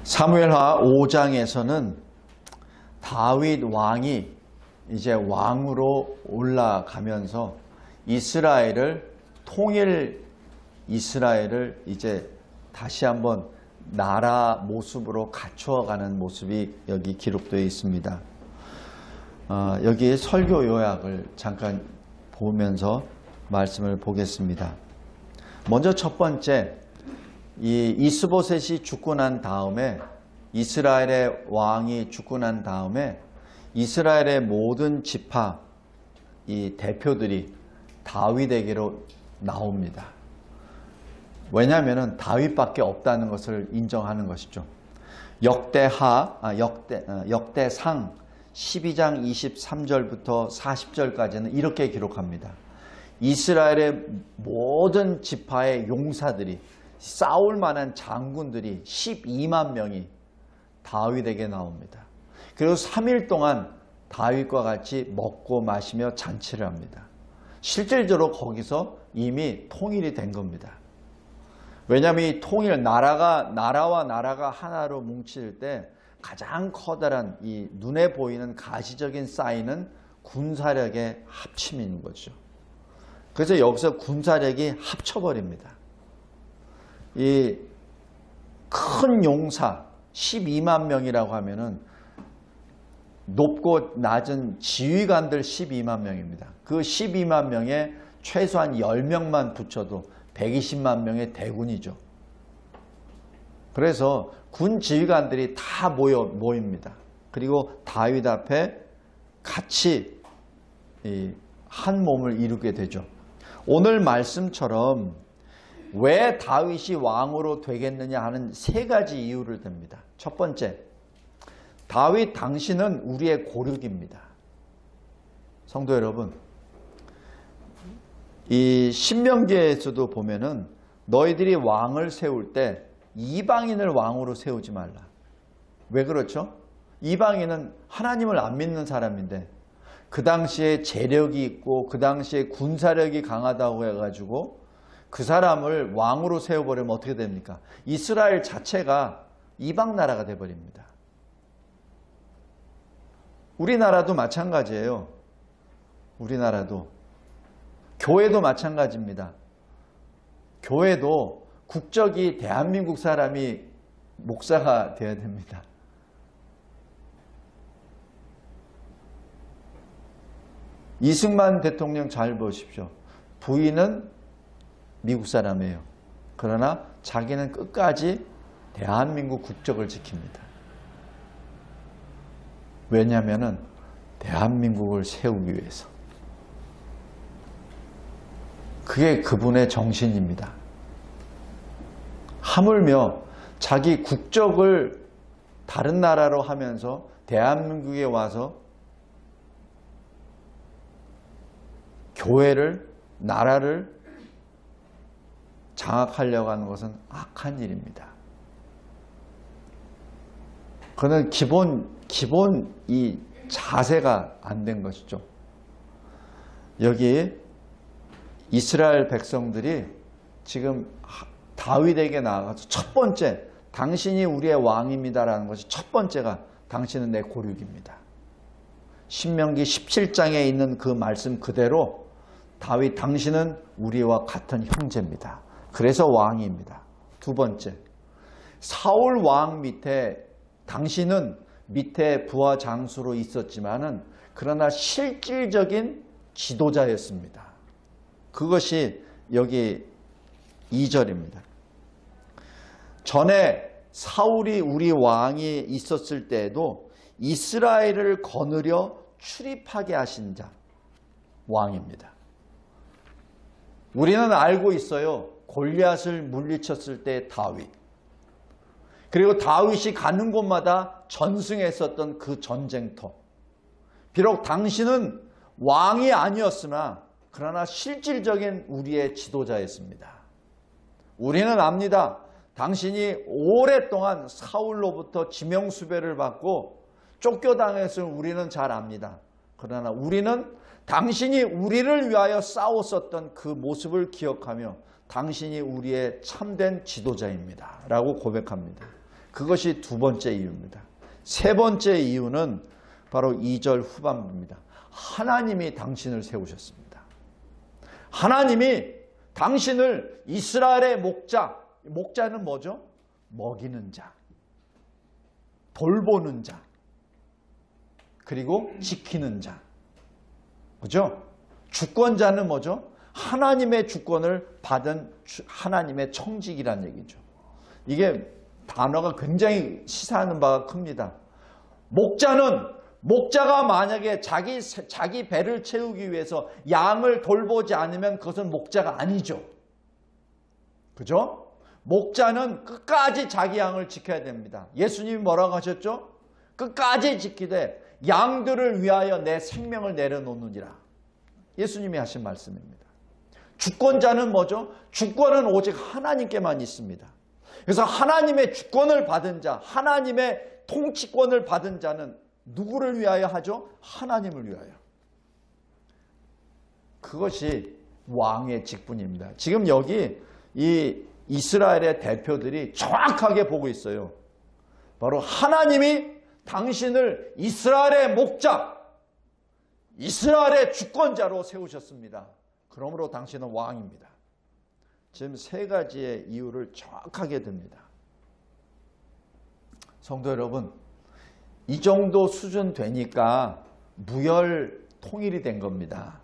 사무엘하 5장에서는 다윗 왕이 이제 왕으로 올라가면서 이스라엘을 이제 다시 한번 나라 모습으로 갖추어가는 모습이 여기 기록되어 있습니다. 여기 설교 요약을 잠깐 보면서 말씀을 보겠습니다. 먼저 첫 번째, 이 이스보셋이 죽고 난 다음에, 이스라엘의 왕이 죽고 난 다음에 이스라엘의 모든 지파 이 대표들이 다윗에게로 나옵니다. 왜냐하면 다윗밖에 없다는 것을 인정하는 것이죠. 역대상 12장 23절부터 40절까지는 이렇게 기록합니다. 이스라엘의 모든 지파의 용사들이, 싸울 만한 장군들이 12만 명이 다윗에게 나옵니다. 그리고 3일 동안 다윗과 같이 먹고 마시며 잔치를 합니다. 실질적으로 거기서 이미 통일이 된 겁니다. 왜냐하면 이 나라와 나라가 하나로 뭉칠 때 가장 커다란 이 눈에 보이는 가시적인 사인은 군사력의 합침인 거죠. 그래서 여기서 군사력이 합쳐버립니다. 이 큰 용사 12만 명이라고 하면은 높고 낮은 지휘관들 12만 명입니다. 그 12만 명에 최소한 10명만 붙여도 120만 명의 대군이죠. 그래서 군 지휘관들이 다 모입니다. 그리고 다윗 앞에 같이 한 몸을 이루게 되죠. 오늘 말씀처럼 왜 다윗이 왕으로 되겠느냐 하는 세 가지 이유를 듭니다. 첫 번째, 다윗 당신은 우리의 고륙입니다. 성도 여러분, 이 신명기에서도 보면은 너희들이 왕을 세울 때 이방인을 왕으로 세우지 말라. 왜 그렇죠? 이방인은 하나님을 안 믿는 사람인데 그 당시에 재력이 있고 그 당시에 군사력이 강하다고 해가지고 그 사람을 왕으로 세워버리면 어떻게 됩니까? 이스라엘 자체가 이방 나라가 돼버립니다. 우리나라도 마찬가지예요. 우리나라도. 교회도 마찬가지입니다. 교회도 국적이 대한민국 사람이 목사가 되어야 됩니다. 이승만 대통령 잘 보십시오. 부인은 미국 사람이에요. 그러나 자기는 끝까지 대한민국 국적을 지킵니다. 왜냐하면 대한민국을 세우기 위해서. 그게 그분의 정신입니다. 하물며 자기 국적을 다른 나라로 하면서 대한민국에 와서 교회를, 나라를 장악하려고 하는 것은 악한 일입니다. 그는 기본 이 자세가 안 된 것이죠. 여기 이스라엘 백성들이 지금 다윗에게 나아가서 첫 번째, 당신이 우리의 왕입니다라는 것이 첫 번째가 당신은 내 고륙입니다. 신명기 17장에 있는 그 말씀 그대로 다윗 당신은 우리와 같은 형제입니다. 그래서 왕입니다. 두 번째, 사울 왕 밑에 당신은 밑에 부하 장수로 있었지만은 그러나 실질적인 지도자였습니다. 그것이 여기 2절입니다. 전에 사울이 우리 왕이 있었을 때에도 이스라엘을 거느려 출입하게 하신 자, 왕입니다. 우리는 알고 있어요. 골리앗을 물리쳤을 때 다윗. 그리고 다윗이 가는 곳마다 전승했었던 그 전쟁터. 비록 당신은 왕이 아니었으나 그러나 실질적인 우리의 지도자였습니다. 우리는 압니다. 당신이 오랫동안 사울로부터 지명수배를 받고 쫓겨당했을 우리는 잘 압니다. 그러나 우리는 당신이 우리를 위하여 싸웠었던 그 모습을 기억하며 당신이 우리의 참된 지도자입니다. 라고 고백합니다. 그것이 두 번째 이유입니다. 세 번째 이유는 바로 2절 후반부입니다. 하나님이 당신을 세우셨습니다. 하나님이 당신을 이스라엘의 목자는 뭐죠? 먹이는 자, 돌보는 자, 그리고 지키는 자. 그죠? 주권자는 뭐죠? 하나님의 주권을 받은 하나님의 청직이라는 얘기죠. 이게 단어가 굉장히 시사하는 바가 큽니다. 목자가 만약에 자기 배를 채우기 위해서 양을 돌보지 않으면 그것은 목자가 아니죠. 그죠? 목자는 끝까지 자기 양을 지켜야 됩니다. 예수님이 뭐라고 하셨죠? 끝까지 지키되 양들을 위하여 내 생명을 내려놓느니라. 예수님이 하신 말씀입니다. 주권자는 뭐죠? 주권은 오직 하나님께만 있습니다. 그래서 하나님의 주권을 받은 자, 하나님의 통치권을 받은 자는 누구를 위하여 하죠? 하나님을 위하여. 그것이 왕의 직분입니다. 지금 여기 이 이스라엘의 대표들이 정확하게 보고 있어요. 바로 하나님이 당신을 이스라엘의 목자, 이스라엘의 주권자로 세우셨습니다. 그러므로 당신은 왕입니다. 지금 세 가지의 이유를 정확하게 듭니다. 성도 여러분, 이 정도 수준 되니까 무혈 통일이 된 겁니다.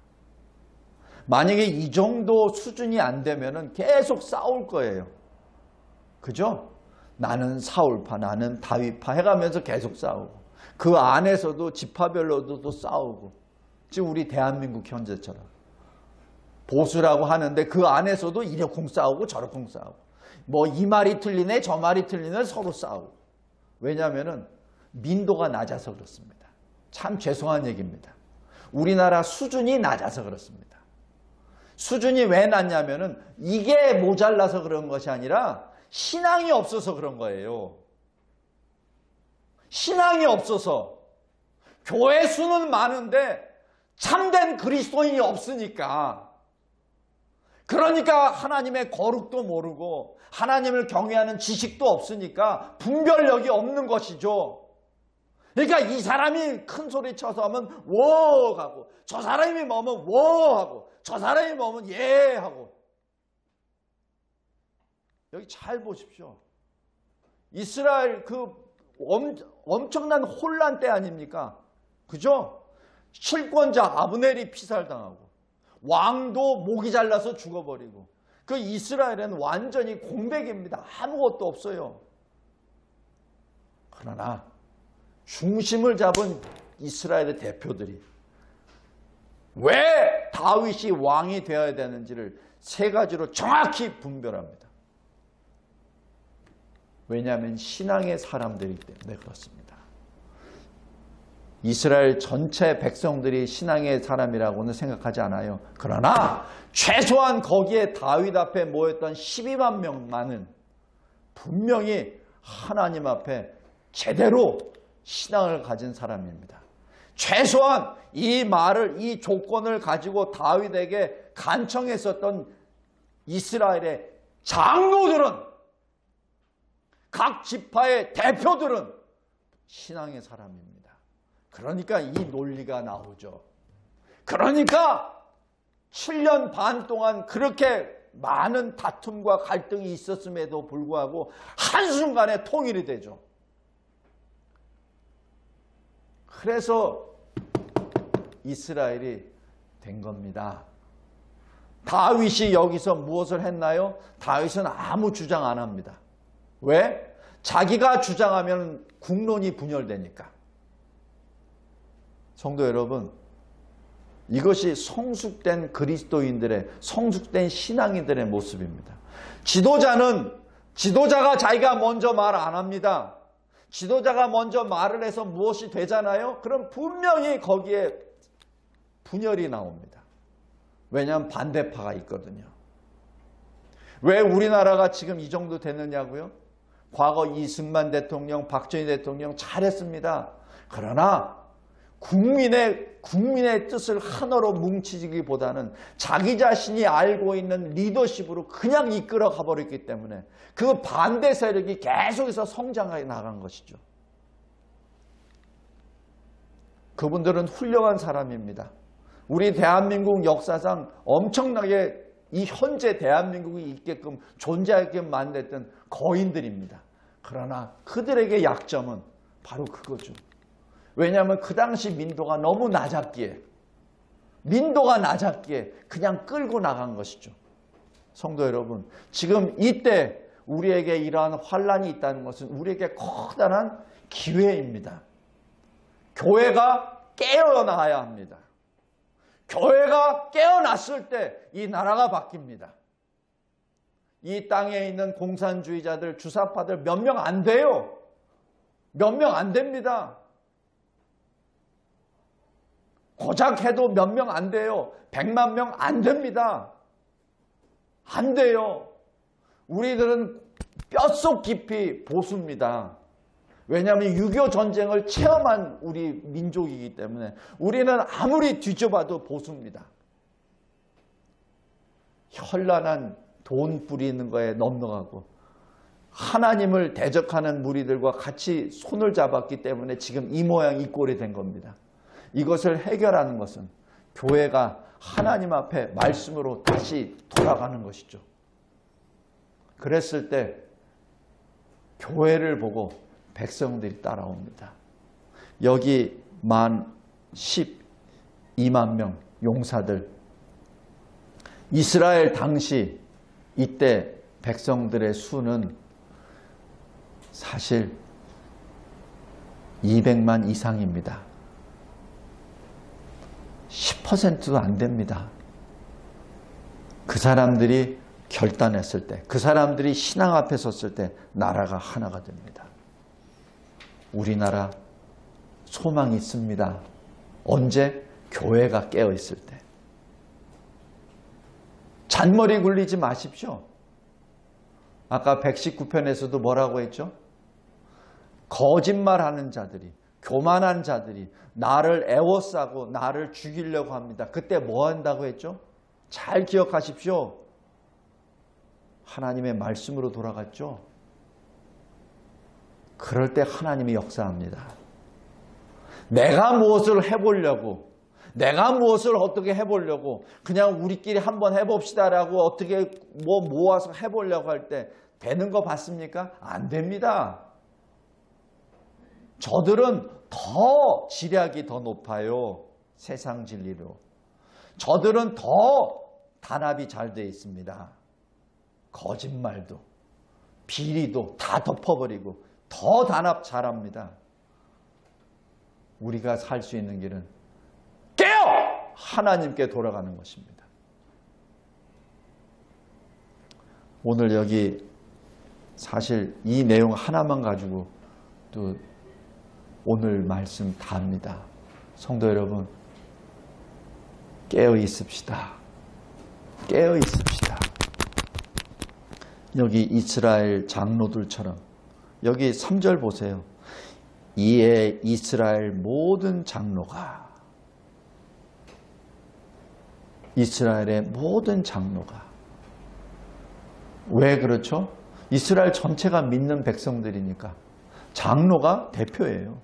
만약에 이 정도 수준이 안 되면 계속 싸울 거예요. 그죠? 나는 사울파, 나는 다윗파 해가면서 계속 싸우고, 그 안에서도 지파별로도 또 싸우고, 지금 우리 대한민국 현재처럼 보수라고 하는데 그 안에서도 이러쿵 싸우고 저러쿵 싸우고, 뭐 이 말이 틀리네 저 말이 틀리네 서로 싸우고. 왜냐하면 민도가 낮아서 그렇습니다. 참 죄송한 얘기입니다. 우리나라 수준이 낮아서 그렇습니다. 수준이 왜 낮냐면은 이게 모자라서 그런 것이 아니라 신앙이 없어서 그런 거예요. 신앙이 없어서. 교회 수는 많은데 참된 그리스도인이 없으니까. 그러니까 하나님의 거룩도 모르고 하나님을 경외하는 지식도 없으니까 분별력이 없는 것이죠. 그러니까 이 사람이 큰 소리 쳐서 하면 워 하고, 저 사람이 뭐면 워 하고, 저 사람이 뭐면 예 하고. 여기 잘 보십시오. 이스라엘 그 엄청난 혼란 때 아닙니까? 그죠? 실권자 아브넬이 피살당하고 왕도 목이 잘라서 죽어버리고, 그 이스라엘은 완전히 공백입니다. 아무것도 없어요. 그러나 중심을 잡은 이스라엘의 대표들이 왜 다윗이 왕이 되어야 되는지를 세 가지로 정확히 분별합니다. 왜냐하면 신앙의 사람들이기 때문에 그렇습니다. 이스라엘 전체 백성들이 신앙의 사람이라고는 생각하지 않아요. 그러나 최소한 거기에 다윗 앞에 모였던 12만 명만은 분명히 하나님 앞에 제대로 신앙을 가진 사람입니다. 최소한 이 조건을 가지고 다윗에게 간청했었던 이스라엘의 장로들은, 각 지파의 대표들은 신앙의 사람입니다. 그러니까 이 논리가 나오죠. 그러니까 7년 반 동안 그렇게 많은 다툼과 갈등이 있었음에도 불구하고 한순간에 통일이 되죠. 그래서 이스라엘이 된 겁니다. 다윗이 여기서 무엇을 했나요? 다윗은 아무 주장 안 합니다. 왜? 자기가 주장하면 국론이 분열되니까. 성도 여러분, 이것이 성숙된 그리스도인들의, 성숙된 신앙인들의 모습입니다. 지도자가 자기가 먼저 말 안 합니다. 지도자가 먼저 말을 해서 무엇이 되잖아요? 그럼 분명히 거기에 분열이 나옵니다. 왜냐하면 반대파가 있거든요. 왜 우리나라가 지금 이 정도 되느냐고요? 과거 이승만 대통령, 박정희 대통령 잘했습니다. 그러나 국민의 뜻을 하나로 뭉치기보다는 자기 자신이 알고 있는 리더십으로 그냥 이끌어 가버렸기 때문에 그 반대 세력이 계속해서 성장해 나간 것이죠. 그분들은 훌륭한 사람입니다. 우리 대한민국 역사상 엄청나게 이 현재 대한민국이 있게끔 존재하게끔 만들었던 거인들입니다. 그러나 그들에게 약점은 바로 그거죠. 왜냐하면 그 당시 민도가 너무 낮았기에 그냥 끌고 나간 것이죠. 성도 여러분, 지금 이때 우리에게 이러한 환란이 있다는 것은 우리에게 커다란 기회입니다. 교회가 깨어나야 합니다. 교회가 깨어났을 때 이 나라가 바뀝니다. 이 땅에 있는 공산주의자들, 주사파들 몇 명 안 돼요. 몇 명 안 됩니다. 고작 해도 몇 명 안 돼요. 100만 명 안 됩니다. 안 돼요. 우리들은 뼛속 깊이 보수입니다. 왜냐하면 6.25 전쟁을 체험한 우리 민족이기 때문에 우리는 아무리 뒤져봐도 보수입니다. 현란한 돈 뿌리는 거에 넘어가고 하나님을 대적하는 무리들과 같이 손을 잡았기 때문에 지금 이 모양 이 꼴이 된 겁니다. 이것을 해결하는 것은 교회가 하나님 앞에 말씀으로 다시 돌아가는 것이죠. 그랬을 때 교회를 보고 백성들이 따라옵니다. 여기 만 12만 명 용사들, 이스라엘 당시 이때 백성들의 수는 사실 200만 이상입니다. 10%도 안 됩니다. 그 사람들이 결단했을 때, 그 사람들이 신앙 앞에 섰을 때 나라가 하나가 됩니다. 우리나라 소망이 있습니다. 언제? 교회가 깨어 있을 때. 잔머리 굴리지 마십시오. 아까 119편에서도 뭐라고 했죠? 거짓말하는 자들이, 교만한 자들이 나를 애워싸고 나를 죽이려고 합니다. 그때 뭐 한다고 했죠? 잘 기억하십시오. 하나님의 말씀으로 돌아갔죠. 그럴 때 하나님이 역사합니다. 내가 무엇을 해보려고, 내가 무엇을 어떻게 해보려고, 그냥 우리끼리 한번 해봅시다라고 어떻게 뭐 모아서 해보려고 할 때 되는 거 봤습니까? 안 됩니다. 저들은 더 지략이 더 높아요. 세상 진리로. 저들은 더 단합이 잘 되어 있습니다. 거짓말도 비리도 다 덮어버리고 더 단합 잘합니다. 우리가 살 수 있는 길은 깨어! 하나님께 돌아가는 것입니다. 오늘 여기 사실 이 내용 하나만 가지고 또 오늘 말씀 다 합니다. 성도 여러분, 깨어 있읍시다. 깨어 있읍시다. 여기 이스라엘 장로들처럼 여기 3절 보세요. 이에 이스라엘 모든 장로가, 이스라엘의 모든 장로가, 왜 그렇죠? 이스라엘 전체가 믿는 백성들이니까 장로가 대표예요.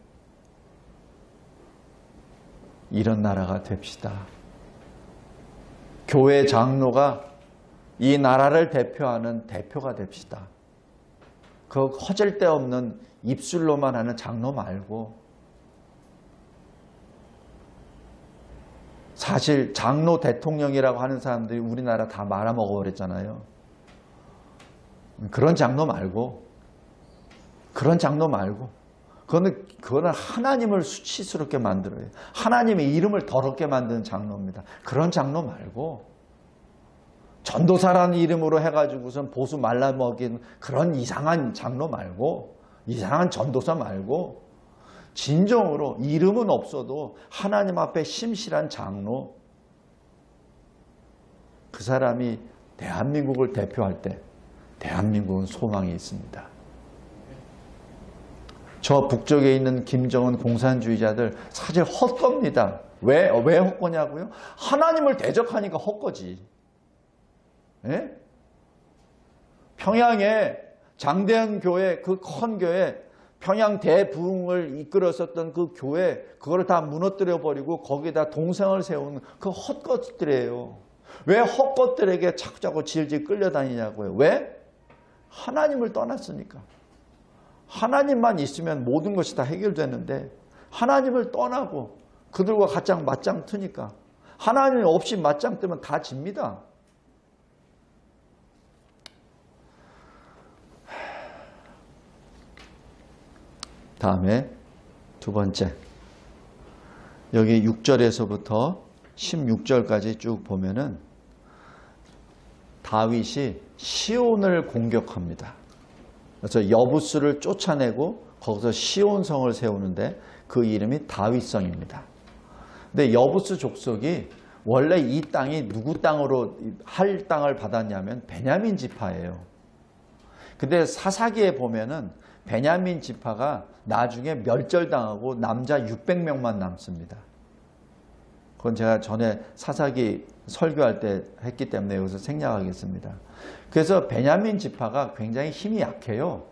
이런 나라가 됩시다. 교회 장로가 이 나라를 대표하는 대표가 됩시다. 그 허질 데 없는 입술로만 하는 장로 말고, 사실 장로 대통령이라고 하는 사람들이 우리나라 다 말아먹어버렸잖아요. 그런 장로 말고, 그거는 하나님을 수치스럽게 만들어요. 하나님의 이름을 더럽게 만드는 장로입니다. 그런 장로 말고, 전도사라는 이름으로 해가지고선 보수 말라먹인 그런 이상한 장로 말고, 이상한 전도사 말고, 진정으로 이름은 없어도 하나님 앞에 심실한 장로, 그 사람이 대한민국을 대표할 때 대한민국은 소망이 있습니다. 저 북쪽에 있는 김정은 공산주의자들 사실 헛겁니다. 왜 헛거냐고요? 하나님을 대적하니까 헛거지. 예? 평양에 장대현 교회, 그 큰 교회, 평양 대부흥을 이끌었었던 그 교회, 그거를 다 무너뜨려 버리고 거기다 동상을 세운 그 헛것들이에요. 왜 헛것들에게 자꾸자꾸 질질 끌려다니냐고요. 왜? 하나님을 떠났으니까. 하나님만 있으면 모든 것이 다 해결되는데 하나님을 떠나고 그들과 맞짱 트니까 하나님 없이 맞짱 뜨면 다 집니다. 다음에 두 번째, 여기 6절에서부터 16절까지 쭉 보면은 다윗이 시온을 공격합니다. 그래서 여부스를 쫓아내고 거기서 시온성을 세우는데 그 이름이 다윗성입니다. 근데 여부스 족속이 원래 이 땅이 누구 땅으로 할 땅을 받았냐면 베냐민 지파예요. 근데 사사기에 보면은 베냐민 지파가 나중에 멸절당하고 남자 600명만 남습니다. 그건 제가 전에 사사기 설교할 때 했기 때문에 여기서 생략하겠습니다. 그래서 베냐민 지파가 굉장히 힘이 약해요.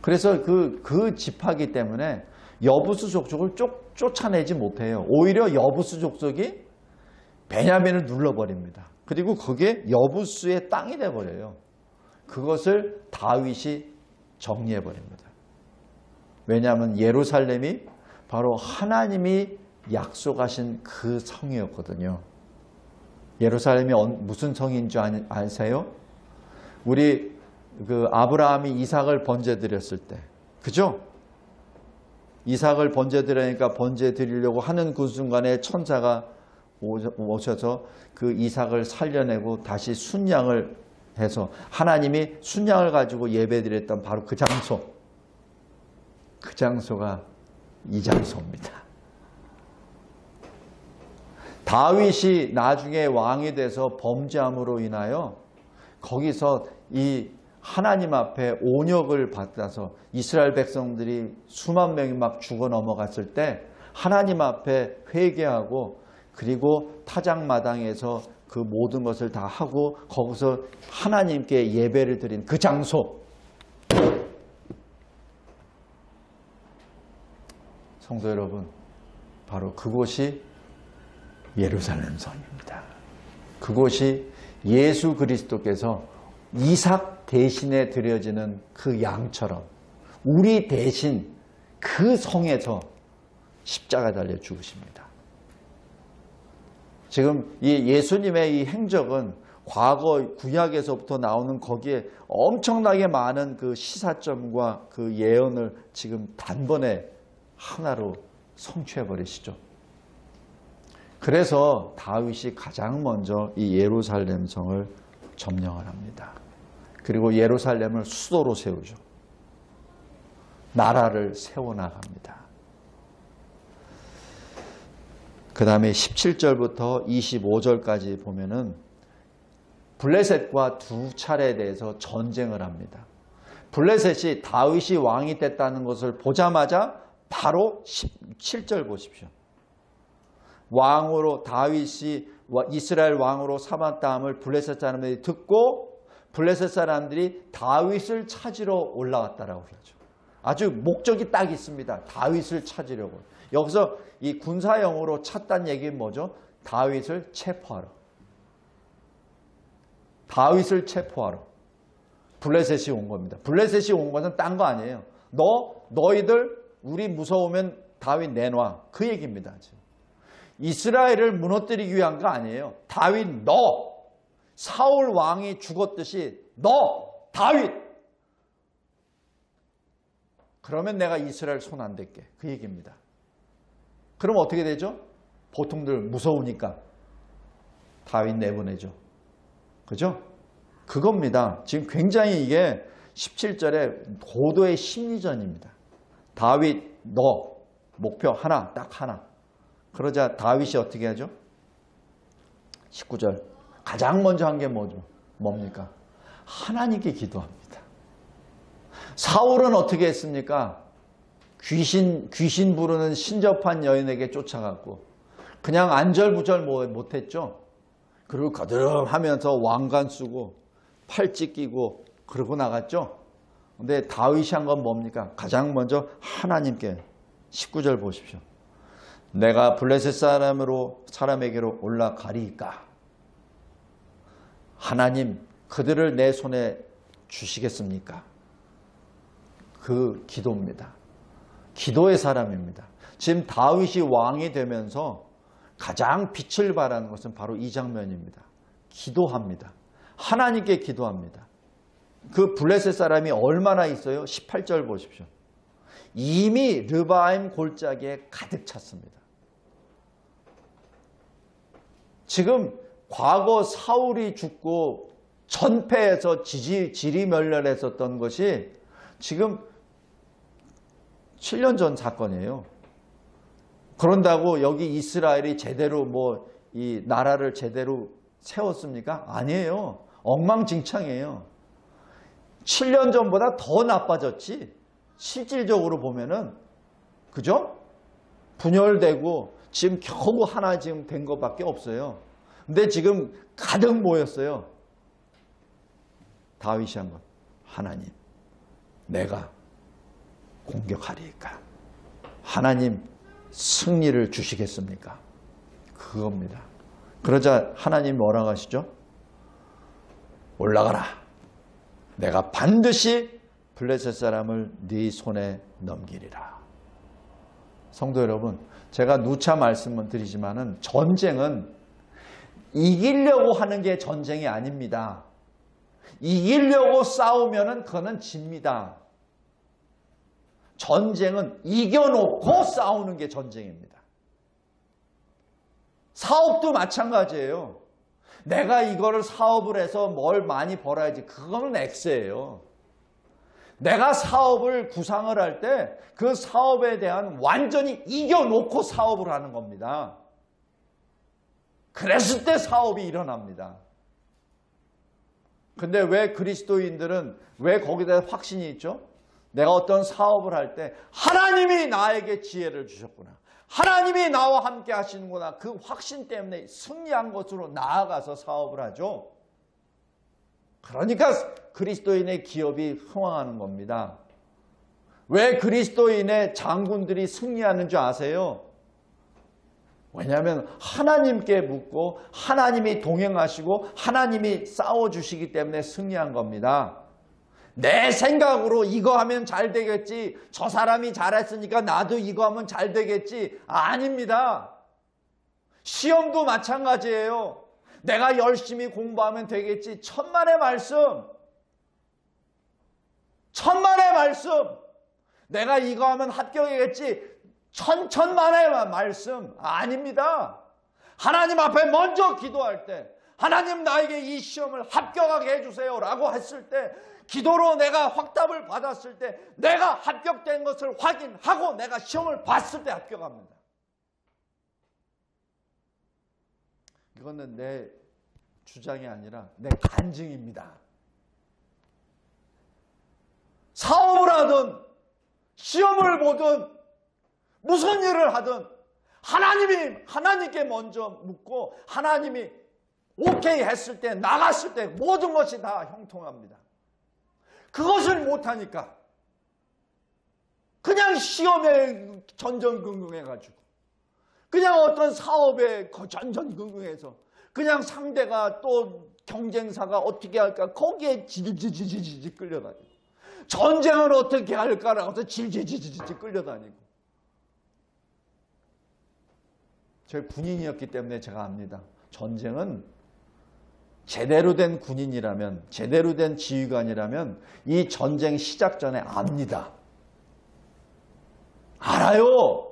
그래서 그 지파이기 때문에 여부스 족속을 쫓아내지 못해요. 오히려 여부스 족속이 베냐민을 눌러버립니다. 그리고 그게 여부스의 땅이 돼버려요. 그것을 다윗이 정리해버립니다. 왜냐하면 예루살렘이 바로 하나님이 약속하신 그 성이었거든요. 예루살렘이 무슨 성인 줄 아세요? 우리 그 아브라함이 이삭을 번제 드렸을 때, 그죠? 이삭을 번제 드리니까 번제 드리려고 하는 그 순간에 천사가 오셔서 그 이삭을 살려내고 다시 순양을 해서 하나님이 순양을 가지고 예배드렸던 바로 그 장소. 그 장소가 이 장소입니다. 다윗이 나중에 왕이 돼서 범죄함으로 인하여 거기서 이 하나님 앞에 온역을 받아서 이스라엘 백성들이 수만 명이 막 죽어 넘어갔을 때 하나님 앞에 회개하고 그리고 타작마당에서 그 모든 것을 다 하고 거기서 하나님께 예배를 드린 그 장소. 성도 여러분, 바로 그곳이 예루살렘 성입니다. 그곳이 예수 그리스도께서 이삭 대신에 드려지는 그 양처럼 우리 대신 그 성에서 십자가 달려 죽으십니다. 지금 이 예수님의 이 행적은 과거 구약에서부터 나오는 거기에 엄청나게 많은 그 시사점과 그 예언을 지금 단번에 하나로 성취해 버리시죠. 그래서 다윗이 가장 먼저 이 예루살렘 성을 점령을 합니다. 그리고 예루살렘을 수도로 세우죠. 나라를 세워나갑니다. 그 다음에 17절부터 25절까지 보면은 블레셋과 두 차례에 대해서 전쟁을 합니다. 블레셋이 다윗이 왕이 됐다는 것을 보자마자 바로 17절 보십시오. 왕으로 다윗이 이스라엘 왕으로 삼았다함을 블레셋 사람들이 듣고 블레셋 사람들이 다윗을 찾으러 올라왔다라고 그러죠. 아주 목적이 딱 있습니다. 다윗을 찾으려고. 여기서 이 군사용어로 찾다는 얘기는 뭐죠? 다윗을 체포하러. 다윗을 체포하러. 블레셋이 온 겁니다. 블레셋이 온 것은 딴 거 아니에요. 너희들 우리 무서우면 다윗 내놔. 그 얘기입니다. 지금. 이스라엘을 무너뜨리기 위한 거 아니에요. 다윗 너. 사울 왕이 죽었듯이 너 다윗. 그러면 내가 이스라엘 손 안 댈게. 그 얘기입니다. 그럼 어떻게 되죠? 보통들 무서우니까 다윗 내보내죠. 그죠? 그겁니다. 지금 굉장히 이게 17절에 고도의 심리전입니다. 다윗 너 목표 하나 딱 하나. 그러자 다윗이 어떻게 하죠? 19절 가장 먼저 한 게 뭡니까? 하나님께 기도합니다. 사울은 어떻게 했습니까? 귀신 부르는 신접한 여인에게 쫓아갔고 그냥 안절부절 못했죠. 그리고 거드름하면서 왕관 쓰고 팔찌 끼고 그러고 나갔죠. 근데 다윗이 한 건 뭡니까? 가장 먼저 하나님께 19절 보십시오. 내가 블레셋 사람에게로 올라가리이까? 하나님 그들을 내 손에 주시겠습니까? 그 기도입니다. 기도의 사람입니다. 지금 다윗이 왕이 되면서 가장 빛을 발하는 것은 바로 이 장면입니다. 기도합니다. 하나님께 기도합니다. 그 블레셋 사람이 얼마나 있어요? 18절 보십시오. 이미 르바임 골짜기에 가득 찼습니다. 지금 과거 사울이 죽고 전패해서 지리멸렬했었던 것이 지금 7년 전 사건이에요. 그런다고 여기 이스라엘이 제대로 이 나라를 제대로 세웠습니까? 아니에요. 엉망진창이에요. 7년 전보다 더 나빠졌지. 실질적으로 보면은 그죠? 분열되고 지금 겨우 하나 지금 된 것밖에 없어요. 근데 지금 가득 모였어요. 다윗이 한 것. 하나님, 내가 공격하리이까? 하나님 승리를 주시겠습니까? 그겁니다. 그러자 하나님 뭐라고 하시죠? 올라가라. 내가 반드시 블레셋 사람을 네 손에 넘기리라. 성도 여러분, 제가 누차 말씀을 드리지만은 전쟁은 이기려고 하는 게 전쟁이 아닙니다. 이기려고 싸우면은 그거는 집니다. 전쟁은 이겨놓고 싸우는 게 전쟁입니다. 사업도 마찬가지예요. 내가 이거를 사업을 해서 뭘 많이 벌어야지. 그거는 X예요. 내가 사업을 구상을 할 때 그 사업에 대한 완전히 이겨놓고 사업을 하는 겁니다. 그랬을 때 사업이 일어납니다. 근데 왜 그리스도인들은 왜 거기다 확신이 있죠? 내가 어떤 사업을 할 때 하나님이 나에게 지혜를 주셨구나. 하나님이 나와 함께 하시는구나. 그 확신 때문에 승리한 것으로 나아가서 사업을 하죠. 그러니까 그리스도인의 기업이 흥왕하는 겁니다. 왜 그리스도인의 장군들이 승리하는 줄 아세요? 왜냐하면 하나님께 묻고 하나님이 동행하시고 하나님이 싸워주시기 때문에 승리한 겁니다. 내 생각으로 이거 하면 잘 되겠지. 저 사람이 잘했으니까 나도 이거 하면 잘 되겠지. 아닙니다. 시험도 마찬가지예요. 내가 열심히 공부하면 되겠지. 천만의 말씀. 천만의 말씀. 내가 이거 하면 합격이겠지. 천만의 말씀. 아닙니다. 하나님 앞에 먼저 기도할 때 하나님 나에게 이 시험을 합격하게 해주세요 라고 했을 때 기도로 내가 확답을 받았을 때 내가 합격된 것을 확인하고 내가 시험을 봤을 때 합격합니다. 이거는 내 주장이 아니라 내 간증입니다. 사업을 하든 시험을 보든 무슨 일을 하든 하나님께 먼저 묻고 하나님이 오케이 했을 때 나갔을 때 모든 것이 다 형통합니다. 그것을 못하니까 그냥 시험에 전전긍긍해가지고 그냥 어떤 사업에 전전긍긍해서 그냥 상대가 또 경쟁사가 어떻게 할까 거기에 질질질질 끌려다니고 전쟁을 어떻게 할까라고 해서 질질질질 끌려다니고 저희 군인이었기 때문에 제가 압니다. 전쟁은 제대로 된 군인이라면 제대로 된 지휘관이라면 이 전쟁 시작 전에 압니다. 알아요.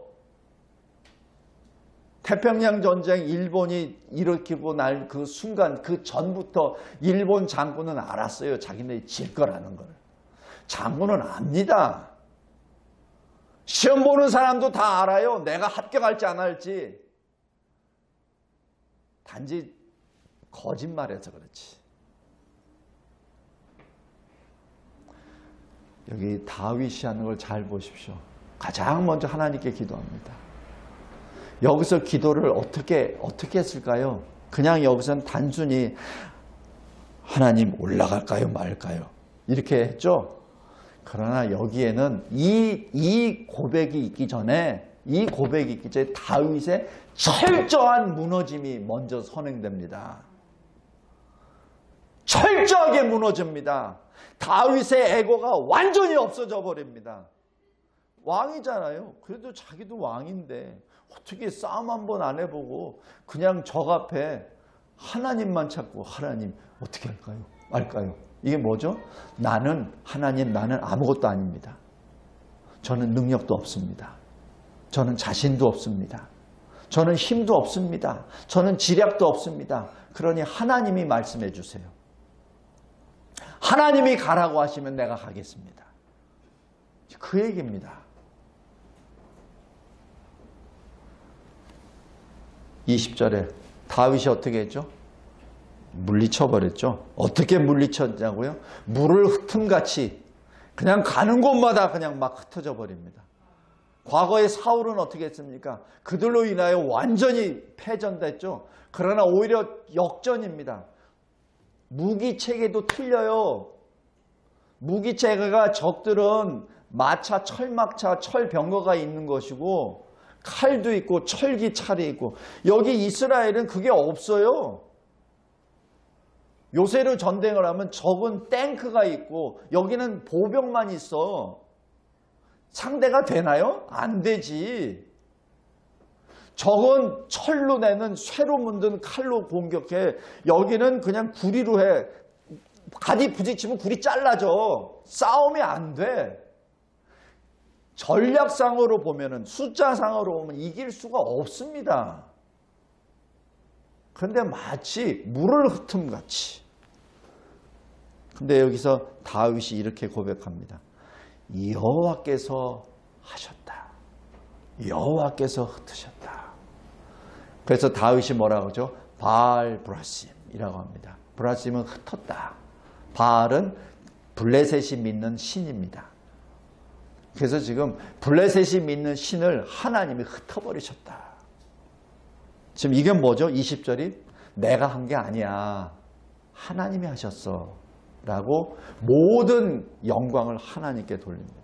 태평양 전쟁 일본이 일으키고 날 그 순간 그 전부터 일본 장군은 알았어요. 자기네들이 질 거라는 걸. 장군은 압니다. 시험 보는 사람도 다 알아요. 내가 합격할지 안 할지. 단지 거짓말해서 그렇지. 여기 다윗이 하는 걸 잘 보십시오. 가장 먼저 하나님께 기도합니다. 여기서 기도를 어떻게 했을까요? 그냥 여기서는 단순히 하나님 올라갈까요 말까요? 이렇게 했죠. 그러나 여기에는 이 고백이 있기 전에 다윗의 철저한 무너짐이 먼저 선행됩니다. 철저하게 무너집니다. 다윗의 에고가 완전히 없어져 버립니다. 왕이잖아요. 그래도 자기도 왕인데 어떻게 싸움 한번 안 해보고 그냥 적 앞에 하나님만 찾고 하나님 어떻게 할까요? 말까요? 이게 뭐죠? 나는 아무것도 아닙니다. 저는 능력도 없습니다. 저는 자신도 없습니다. 저는 힘도 없습니다. 저는 지략도 없습니다. 그러니 하나님이 말씀해 주세요. 하나님이 가라고 하시면 내가 가겠습니다. 그 얘기입니다. 20절에 다윗이 어떻게 했죠? 물리쳐버렸죠. 어떻게 물리쳤냐고요? 물을 흩음같이 그냥 가는 곳마다 그냥 막 흩어져 버립니다. 과거에 사울은 어떻게 했습니까? 그들로 인하여 완전히 패전됐죠. 그러나 오히려 역전입니다. 무기체계도 틀려요. 무기체계가 적들은 마차, 철막차, 철병거가 있는 것이고 칼도 있고 철기 칼이 있고 여기 이스라엘은 그게 없어요. 요새로 전쟁을 하면 적은 탱크가 있고 여기는 보병만 있어. 상대가 되나요? 안 되지. 적은 철로 내는 쇠로 문든 칼로 공격해. 여기는 그냥 구리로 해. 가디 부딪히면 구리 잘라져. 싸움이 안 돼. 전략상으로 보면은 숫자상으로 보면 이길 수가 없습니다. 그런데 마치 물을 흩음같이. 근데 여기서 다윗이 이렇게 고백합니다. 여호와께서 하셨다. 여호와께서 흩으셨다. 그래서 다윗이 뭐라고 하죠? 바알 브라심이라고 합니다. 브라심은 흩었다. 바알은 블레셋이 믿는 신입니다. 그래서 지금 블레셋이 믿는 신을 하나님이 흩어버리셨다. 지금 이게 뭐죠? 20절이 내가 한 게 아니야. 하나님이 하셨어. 라고 모든 영광을 하나님께 돌립니다.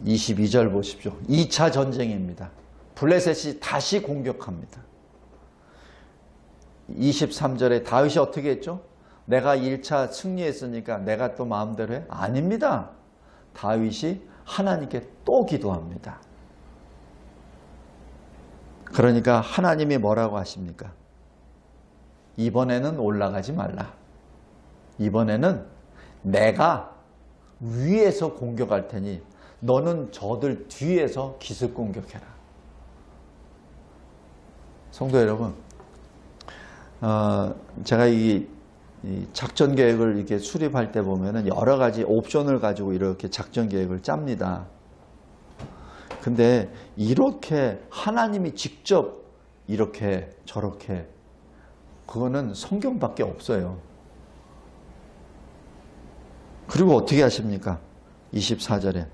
22절 보십시오. 2차 전쟁입니다. 블레셋이 다시 공격합니다. 23절에 다윗이 어떻게 했죠? 내가 1차 승리했으니까 내가 또 마음대로 해? 아닙니다. 다윗이 하나님께 또 기도합니다. 그러니까 하나님이 뭐라고 하십니까? 이번에는 올라가지 말라. 이번에는 내가 위에서 공격할 테니 너는 저들 뒤에서 기습 공격해라. 성도 여러분, 제가 이 작전 계획을 이렇게 수립할 때 보면은 여러 가지 옵션을 가지고 이렇게 작전 계획을 짭니다. 근데 이렇게 하나님이 직접 이렇게 저렇게 그거는 성경밖에 없어요. 그리고 어떻게 하십니까? 24절에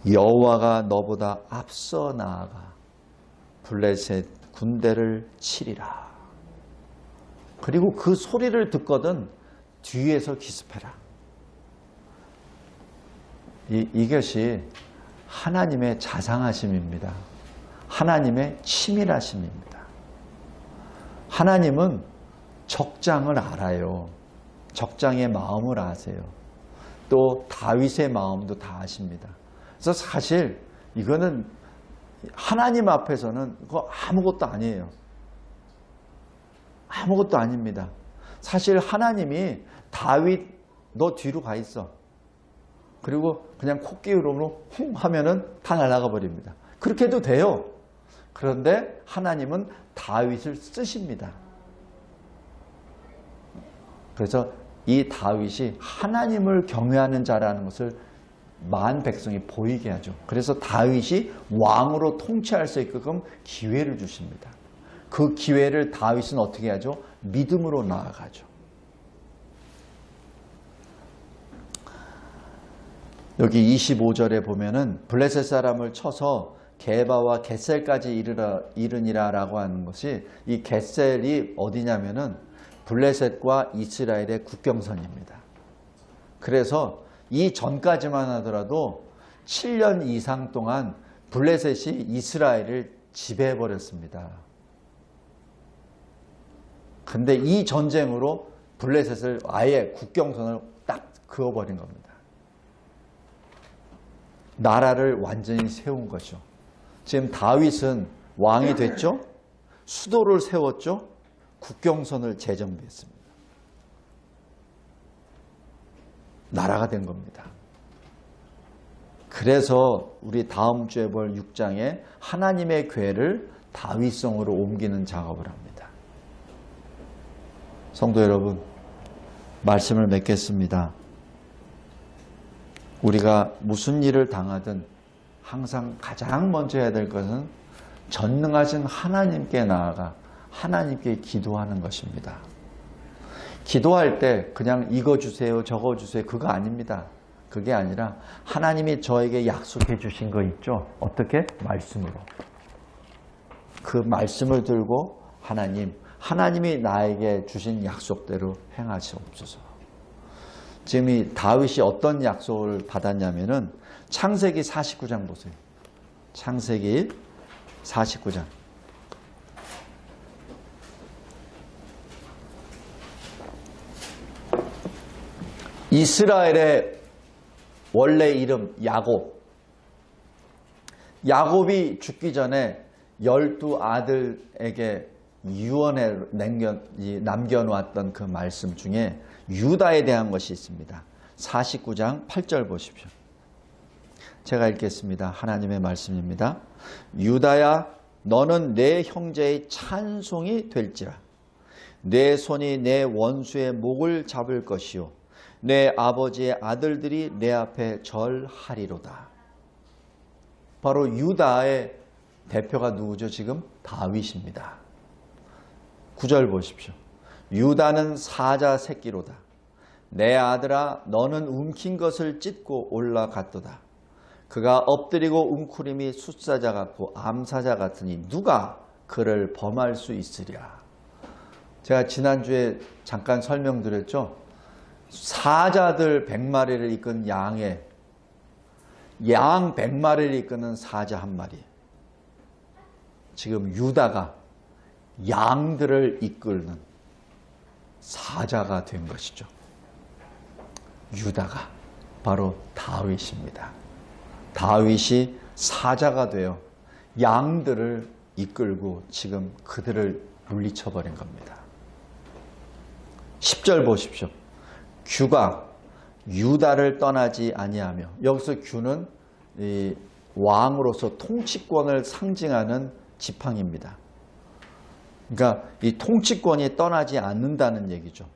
여호와가 너보다 앞서 나아가 블레셋 군대를 치리라. 그리고 그 소리를 듣거든 뒤에서 기습해라. 이것이 하나님의 자상하심입니다. 하나님의 치밀하심입니다. 하나님은 적장을 알아요. 적장의 마음을 아세요. 또 다윗의 마음도 다 아십니다. 그래서 사실 이거는 하나님 앞에서는 그거 아무것도 아니에요. 아무것도 아닙니다. 사실 하나님이 다윗 너 뒤로 가 있어. 그리고 그냥 코끼리로 쿵 하면은 다 날아가 버립니다. 그렇게 해도 돼요. 그런데 하나님은 다윗을 쓰십니다. 그래서 이 다윗이 하나님을 경외하는 자라는 것을 만 백성이 보이게 하죠. 그래서 다윗이 왕으로 통치할 수 있게끔 기회를 주십니다. 그 기회를 다윗은 어떻게 하죠? 믿음으로 나아가죠. 여기 25절에 보면은 블레셋 사람을 쳐서 게바와 겟셀까지 이르니라 라고 하는 것이, 이 겟셀이 어디냐면은 블레셋과 이스라엘의 국경선입니다. 그래서 이 전까지만 하더라도 7년 이상 동안 블레셋이 이스라엘을 지배해 버렸습니다. 근데 이 전쟁으로 블레셋을 아예 국경선을 딱 그어버린 겁니다. 나라를 완전히 세운 거죠. 지금 다윗은 왕이 됐죠. 수도를 세웠죠. 국경선을 재정비했습니다. 나라가 된 겁니다. 그래서 우리 다음 주에 볼 6장에 하나님의 궤를 다윗성으로 옮기는 작업을 합니다. 성도 여러분, 말씀을 맺겠습니다. 우리가 무슨 일을 당하든 항상 가장 먼저 해야 될 것은 전능하신 하나님께 나아가 하나님께 기도하는 것입니다. 기도할 때 그냥 이거 주세요, 저거 주세요, 그거 아닙니다. 그게 아니라 하나님이 저에게 약속해 주신 거 있죠? 어떻게? 말씀으로. 그 말씀을 들고 하나님이 나에게 주신 약속대로 행하시옵소서. 지금 이 다윗이 어떤 약속을 받았냐면은 창세기 49장 보세요. 창세기 49장. 이스라엘의 원래 이름 야곱. 야곱이 죽기 전에 12아들에게 유언에 남겨놓았던 그 말씀 중에 유다에 대한 것이 있습니다. 49장 8절 보십시오. 제가 읽겠습니다. 하나님의 말씀입니다. 유다야, 너는 내 형제의 찬송이 될지라. 내 손이 내 원수의 목을 잡을 것이요 내 아버지의 아들들이 내 앞에 절하리로다. 바로 유다의 대표가 누구죠? 지금 다윗입니다. 9절 보십시오. 유다는 사자 새끼로다. 내 아들아, 너는 움킨 것을 찢고 올라갔도다. 그가 엎드리고 웅크림이 숫사자 같고 암사자 같으니 누가 그를 범할 수 있으랴. 제가 지난주에 잠깐 설명드렸죠. 사자들 100마리를 이끈 양 100마리를 이끄는 사자 한 마리. 지금 유다가 양들을 이끄는 사자가 된 것이죠. 유다가 바로 다윗입니다. 다윗이 사자가 되어 양들을 이끌고 지금 그들을 물리쳐버린 겁니다. 10절 보십시오. 규가 유다를 떠나지 아니하며, 여기서 규는 이 왕으로서 통치권을 상징하는 지팡이입니다. 그러니까 이 통치권이 떠나지 않는다는 얘기죠.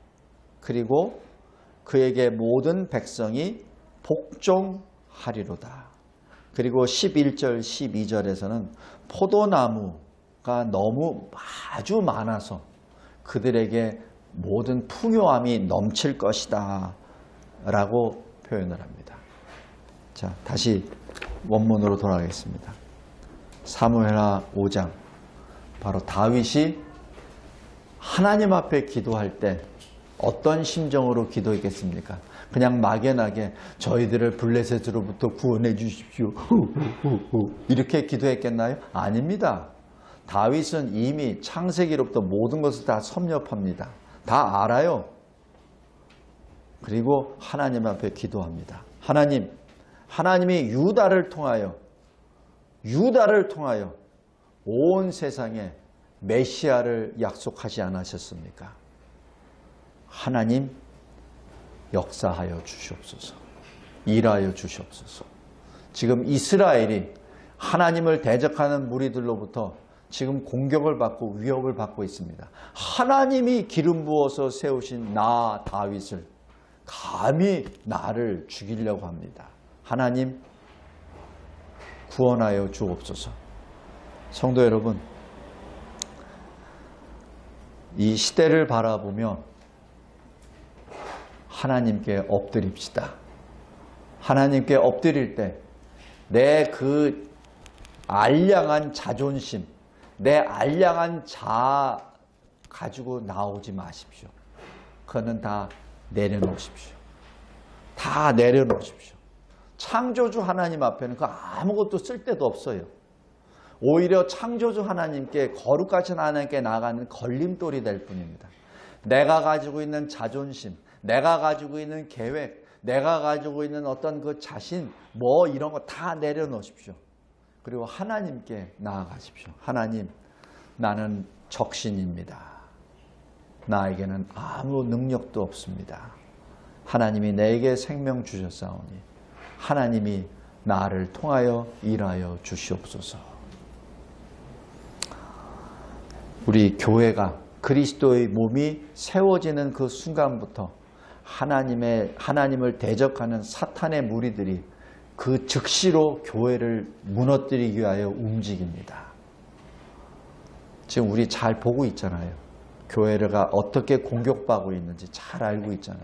그리고 그에게 모든 백성이 복종하리로다. 그리고 11절 12절에서는 포도나무가 너무 아주 많아서 그들에게 모든 풍요함이 넘칠 것이다 라고 표현을 합니다. 자, 다시 원문으로 돌아가겠습니다. 사무엘하 5장. 바로 다윗이 하나님 앞에 기도할 때 어떤 심정으로 기도했겠습니까? 그냥 막연하게 저희들을 블레셋으로부터 구원해 주십시오. 이렇게 기도했겠나요? 아닙니다. 다윗은 이미 창세기로부터 모든 것을 다 섭렵합니다. 다 알아요. 그리고 하나님 앞에 기도합니다. 하나님이 유다를 통하여 온 세상에 메시아를 약속하지 않으셨습니까? 하나님 역사하여 주시옵소서. 일하여 주시옵소서. 지금 이스라엘이 하나님을 대적하는 무리들로부터 지금 공격을 받고 위협을 받고 있습니다. 하나님이 기름 부어서 세우신 나 다윗을 감히 나를 죽이려고 합니다. 하나님 구원하여 주옵소서. 성도 여러분, 이 시대를 바라보며 하나님께 엎드립시다. 하나님께 엎드릴 때 내 그 알량한 자존심, 내 알량한 자아 가지고 나오지 마십시오. 그거는 다 내려놓으십시오. 다 내려놓으십시오. 창조주 하나님 앞에는 그 아무것도 쓸데도 없어요. 오히려 창조주 하나님께, 거룩하신 하나님께 나아가는 걸림돌이 될 뿐입니다. 내가 가지고 있는 자존심, 내가 가지고 있는 계획, 내가 가지고 있는 어떤 그 자신, 뭐 이런 거 다 내려놓으십시오. 그리고 하나님께 나아가십시오. 하나님, 나는 적신입니다. 나에게는 아무 능력도 없습니다. 하나님이 내게 생명 주셨사오니 하나님이 나를 통하여 일하여 주시옵소서. 우리 교회가 그리스도의 몸이 세워지는 그 순간부터 하나님을 대적하는 사탄의 무리들이 그 즉시로 교회를 무너뜨리기 위하여 움직입니다. 지금 우리 잘 보고 있잖아요. 교회가 어떻게 공격받고 있는지 잘 알고 있잖아요.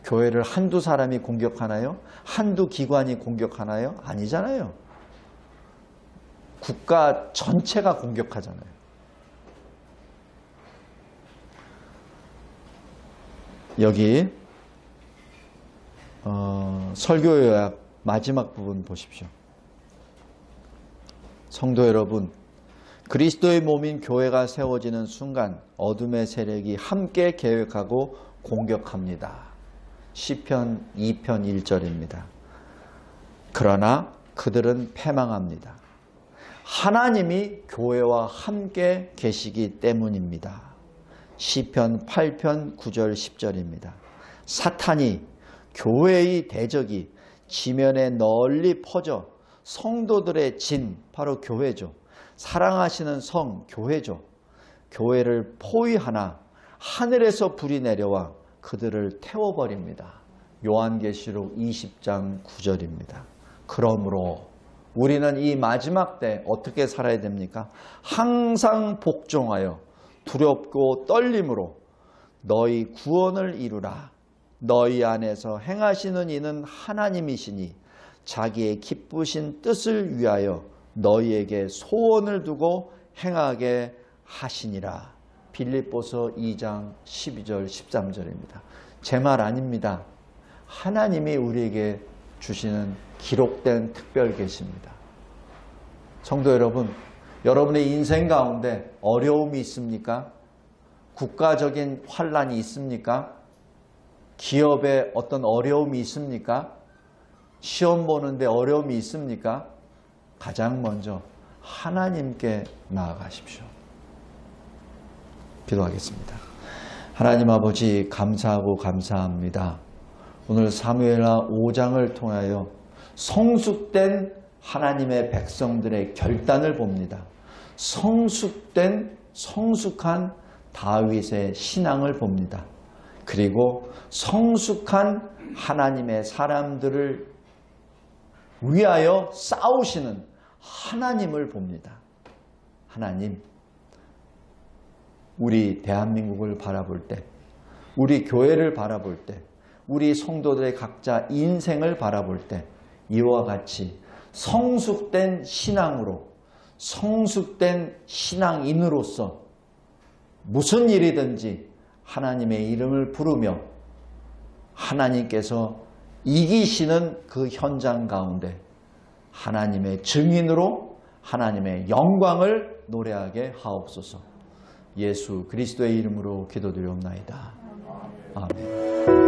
교회를 한두 사람이 공격하나요? 한두 기관이 공격하나요? 아니잖아요. 국가 전체가 공격하잖아요. 여기 설교 요약 마지막 부분 보십시오. 성도 여러분, 그리스도의 몸인 교회가 세워지는 순간 어둠의 세력이 함께 계획하고 공격합니다. 시편 2편 1절입니다. 그러나 그들은 패망합니다. 하나님이 교회와 함께 계시기 때문입니다. 시편 8편 9절 10절입니다. 사탄이, 교회의 대적이 지면에 널리 퍼져 성도들의 진, 바로 교회죠. 사랑하시는 성, 교회죠. 교회를 포위하나 하늘에서 불이 내려와 그들을 태워버립니다. 요한계시록 20장 9절입니다. 그러므로 우리는 이 마지막 때 어떻게 살아야 됩니까? 항상 복종하여 두렵고 떨림으로 너희 구원을 이루라. 너희 안에서 행하시는 이는 하나님이시니 자기의 기쁘신 뜻을 위하여 너희에게 소원을 두고 행하게 하시니라. 빌립보서 2장 12절 13절입니다. 제 말 아닙니다. 하나님이 우리에게 주시는 기록된 특별 계시입니다. 성도 여러분, 여러분의 인생 가운데 어려움이 있습니까? 국가적인 환란이 있습니까? 기업에 어떤 어려움이 있습니까? 시험 보는데 어려움이 있습니까? 가장 먼저 하나님께 나아가십시오. 기도하겠습니다. 하나님 아버지, 감사하고 감사합니다. 오늘 사무엘하 5장을 통하여 성숙된 하나님의 백성들의 결단을 봅니다. 성숙한 다윗의 신앙을 봅니다. 그리고 성숙한 하나님의 사람들을 위하여 싸우시는 하나님을 봅니다. 하나님, 우리 대한민국을 바라볼 때, 우리 교회를 바라볼 때, 우리 성도들의 각자 인생을 바라볼 때 이와 같이 성숙된 신앙으로, 성숙된 신앙인으로서 무슨 일이든지 하나님의 이름을 부르며 하나님께서 이기시는 그 현장 가운데 하나님의 증인으로 하나님의 영광을 노래하게 하옵소서. 예수 그리스도의 이름으로 기도드리옵나이다. 아멘.